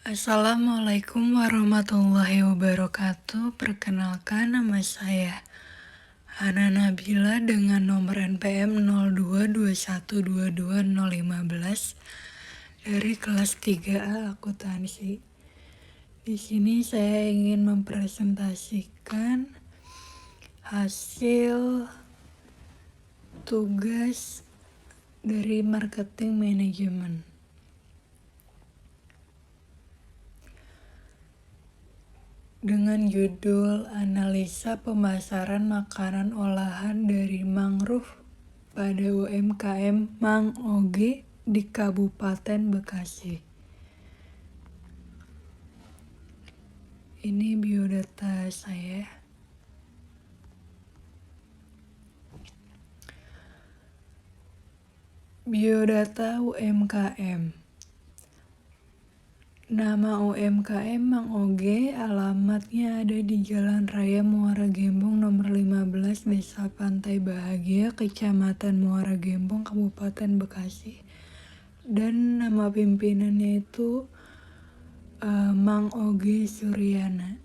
Assalamualaikum warahmatullahi wabarakatuh. Perkenalkan, nama saya Hana Nabila dengan nomor NPM 0221222015 dari kelas 3A akuntansi. Di sini saya ingin mempresentasikan hasil tugas dari marketing manajemen. Dengan judul Analisa Pemasaran Makanan Olahan dari Mangrove pada UMKM Mang Oge di Kabupaten Bekasi. Ini biodata saya. Biodata UMKM. Nama UMKM Mang Oge, alamatnya ada di Jalan Raya Muara Gembong nomor 15, Desa Pantai Bahagia, Kecamatan Muara Gembong, Kabupaten Bekasi. Dan nama pimpinannya itu Mang Oge Suryana.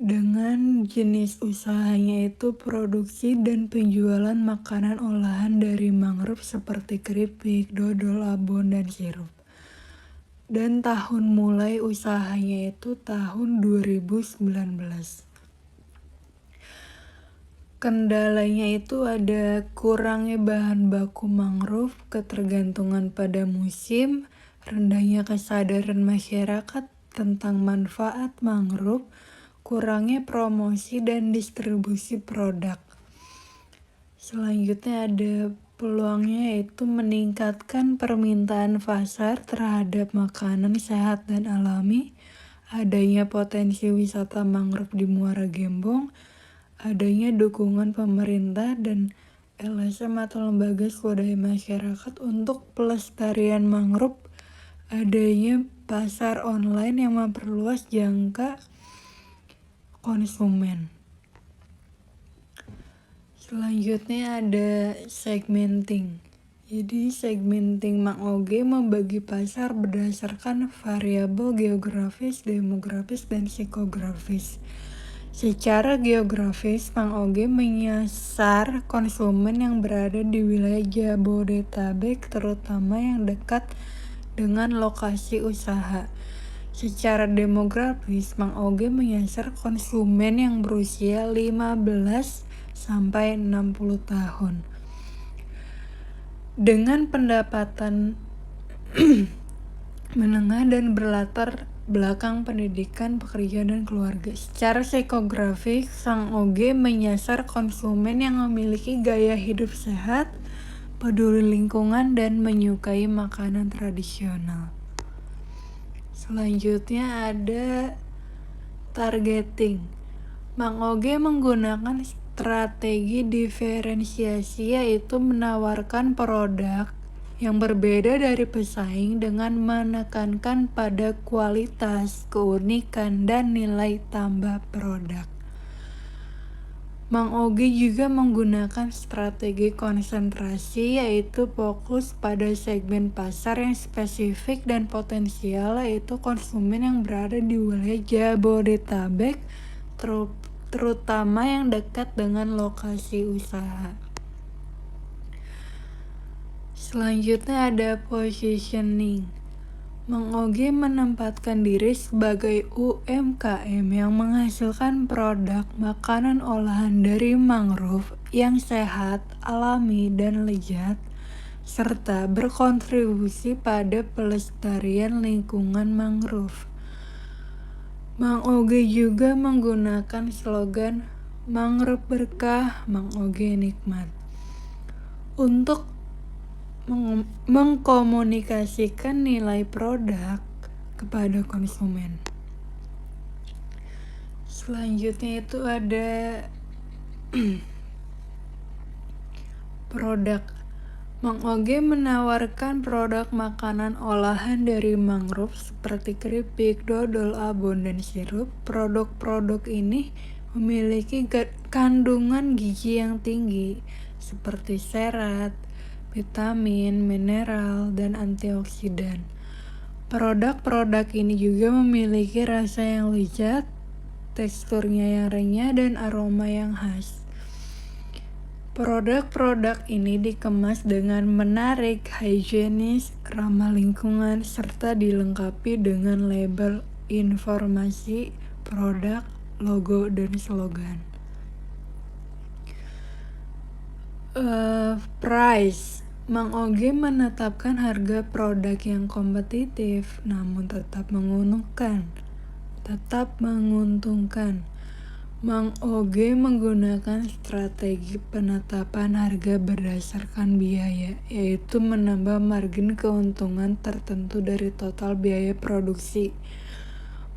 Dengan jenis usahanya itu produksi dan penjualan makanan olahan dari mangrove seperti keripik, dodol, abon, dan sirup. Dan tahun mulai usahanya itu tahun 2019. Kendalanya itu ada kurangnya bahan baku mangrove, ketergantungan pada musim, rendahnya kesadaran masyarakat tentang manfaat mangrove, kurangnya promosi dan distribusi produk. Selanjutnya ada peluangnya, yaitu meningkatkan permintaan pasar terhadap makanan sehat dan alami, adanya potensi wisata mangrove di Muara Gembong, adanya dukungan pemerintah dan LSM atau lembaga swadaya masyarakat untuk pelestarian mangrove, adanya pasar online yang memperluas jangka konsumen. Selanjutnya ada segmenting. Jadi segmenting Mang Oge membagi pasar berdasarkan variabel geografis, demografis, dan psikografis. Secara geografis, Mang Oge menyasar konsumen yang berada di wilayah Jabodetabek, terutama yang dekat dengan lokasi usaha. Secara demografis, Mang Oge menyasar konsumen yang berusia 15 sampai 60 tahun. Dengan pendapatan menengah dan berlatar belakang pendidikan, pekerjaan, dan keluarga. Secara psikografis, Mang Oge menyasar konsumen yang memiliki gaya hidup sehat, peduli lingkungan, dan menyukai makanan tradisional. Selanjutnya ada targeting. Mang Oge menggunakan strategi diferensiasi, yaitu menawarkan produk yang berbeda dari pesaing dengan menekankan pada kualitas, keunikan, dan nilai tambah produk. Mang Oge juga menggunakan strategi konsentrasi, yaitu fokus pada segmen pasar yang spesifik dan potensial, yaitu konsumen yang berada di wilayah Jabodetabek, terutama yang dekat dengan lokasi usaha. Selanjutnya ada positioning. Mang Oge menempatkan diri sebagai UMKM yang menghasilkan produk makanan olahan dari mangrove yang sehat, alami, dan lezat, serta berkontribusi pada pelestarian lingkungan mangrove. Mang Oge juga menggunakan slogan Mangrove Berkah, Mang Oge Nikmat untuk mengkomunikasikan nilai produk kepada konsumen. Selanjutnya itu ada produk. Mang Oge menawarkan produk makanan olahan dari mangrove seperti keripik, dodol, abon, dan sirup. Produk-produk ini memiliki kandungan gizi yang tinggi seperti serat, vitamin, mineral, dan antioksidan. Produk-produk ini juga memiliki rasa yang lezat, teksturnya yang renyah, dan aroma yang khas. Produk-produk ini dikemas dengan menarik, higienis, ramah lingkungan, serta dilengkapi dengan label informasi produk, logo, dan slogan. Price. Mang Oge menetapkan harga produk yang kompetitif namun tetap menguntungkan. Mang Oge menggunakan strategi penetapan harga berdasarkan biaya, yaitu menambah margin keuntungan tertentu dari total biaya produksi.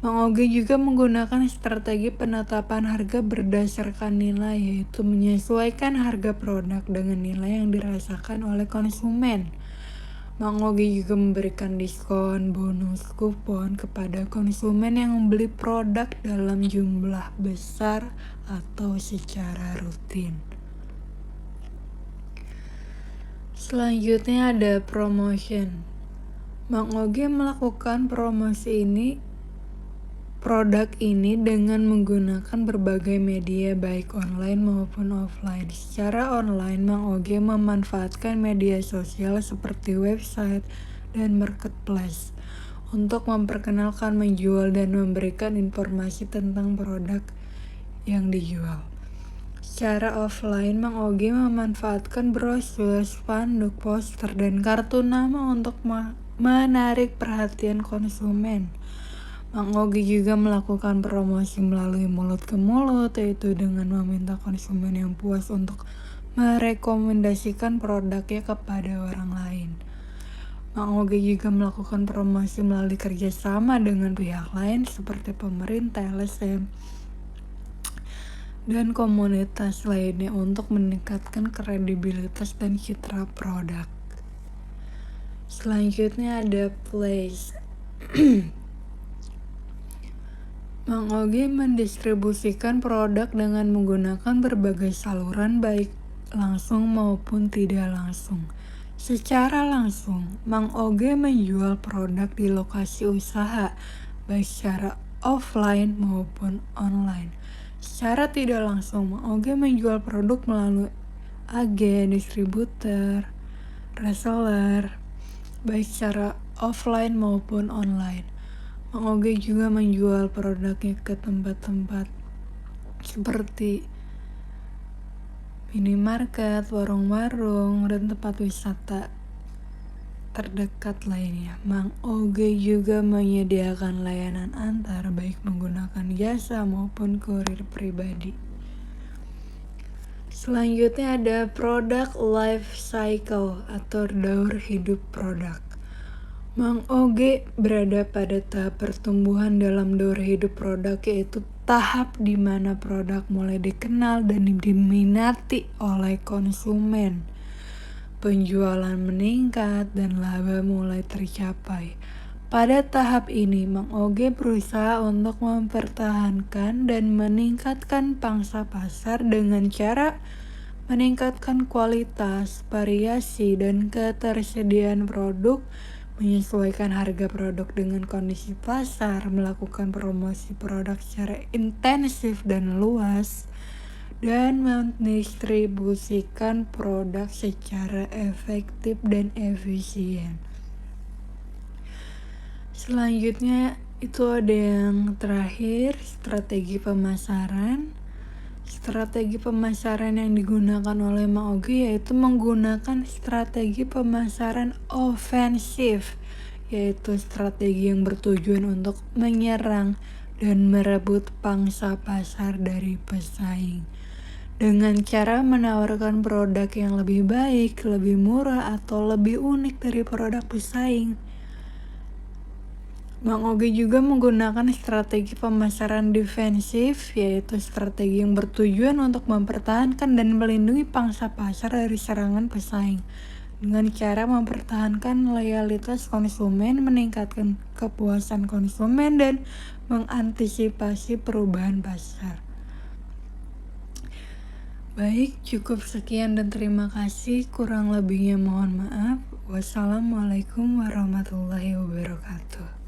Mang Oge juga menggunakan strategi penetapan harga berdasarkan nilai, yaitu menyesuaikan harga produk dengan nilai yang dirasakan oleh konsumen. Mang Oge juga memberikan diskon, bonus, kupon kepada konsumen yang membeli produk dalam jumlah besar atau secara rutin. Selanjutnya ada promotion. Mang Oge melakukan promosi produk ini dengan menggunakan berbagai media baik online maupun offline. Secara online, Mang Oge memanfaatkan media sosial seperti website dan marketplace untuk memperkenalkan, menjual, dan memberikan informasi tentang produk yang dijual. Secara offline, Mang Oge memanfaatkan brosur, spanduk, poster, dan kartu nama untuk menarik perhatian konsumen. Mang Oge juga melakukan promosi melalui mulut ke mulut, yaitu dengan meminta konsumen yang puas untuk merekomendasikan produknya kepada orang lain. Mang Oge juga melakukan promosi melalui kerjasama dengan pihak lain seperti pemerintah, LSM, dan komunitas lainnya untuk meningkatkan kredibilitas dan citra produk. Selanjutnya ada place. Mang Oge mendistribusikan produk dengan menggunakan berbagai saluran baik langsung maupun tidak langsung. Secara langsung, Mang Oge menjual produk di lokasi usaha baik secara offline maupun online. Secara tidak langsung, Mang Oge menjual produk melalui agen, distributor, reseller baik secara offline maupun online. Mang Oge juga menjual produknya ke tempat-tempat seperti minimarket, warung-warung, dan tempat wisata terdekat lainnya. Mang Oge juga menyediakan layanan antar baik menggunakan jasa maupun kurir pribadi. Selanjutnya ada product life cycle atau daur hidup produk. Mang Oge berada pada tahap pertumbuhan dalam daur hidup produk, yaitu tahap di mana produk mulai dikenal dan diminati oleh konsumen. Penjualan meningkat dan laba mulai tercapai. Pada tahap ini, Mang Oge berusaha untuk mempertahankan dan meningkatkan pangsa pasar dengan cara meningkatkan kualitas, variasi, dan ketersediaan produk, menyesuaikan harga produk dengan kondisi pasar, melakukan promosi produk secara intensif dan luas, dan mendistribusikan produk secara efektif dan efisien. Selanjutnya itu ada yang terakhir, strategi pemasaran. Strategi pemasaran yang digunakan oleh Mang Oge yaitu menggunakan strategi pemasaran ofensif, yaitu strategi yang bertujuan untuk menyerang dan merebut pangsa pasar dari pesaing dengan cara menawarkan produk yang lebih baik, lebih murah, atau lebih unik dari produk pesaing. Mang Oge juga menggunakan strategi pemasaran defensif, yaitu strategi yang bertujuan untuk mempertahankan dan melindungi pangsa pasar dari serangan pesaing dengan cara mempertahankan loyalitas konsumen, meningkatkan kepuasan konsumen, dan mengantisipasi perubahan pasar. Baik, cukup sekian dan terima kasih. Kurang lebihnya mohon maaf. Wassalamualaikum warahmatullahi wabarakatuh.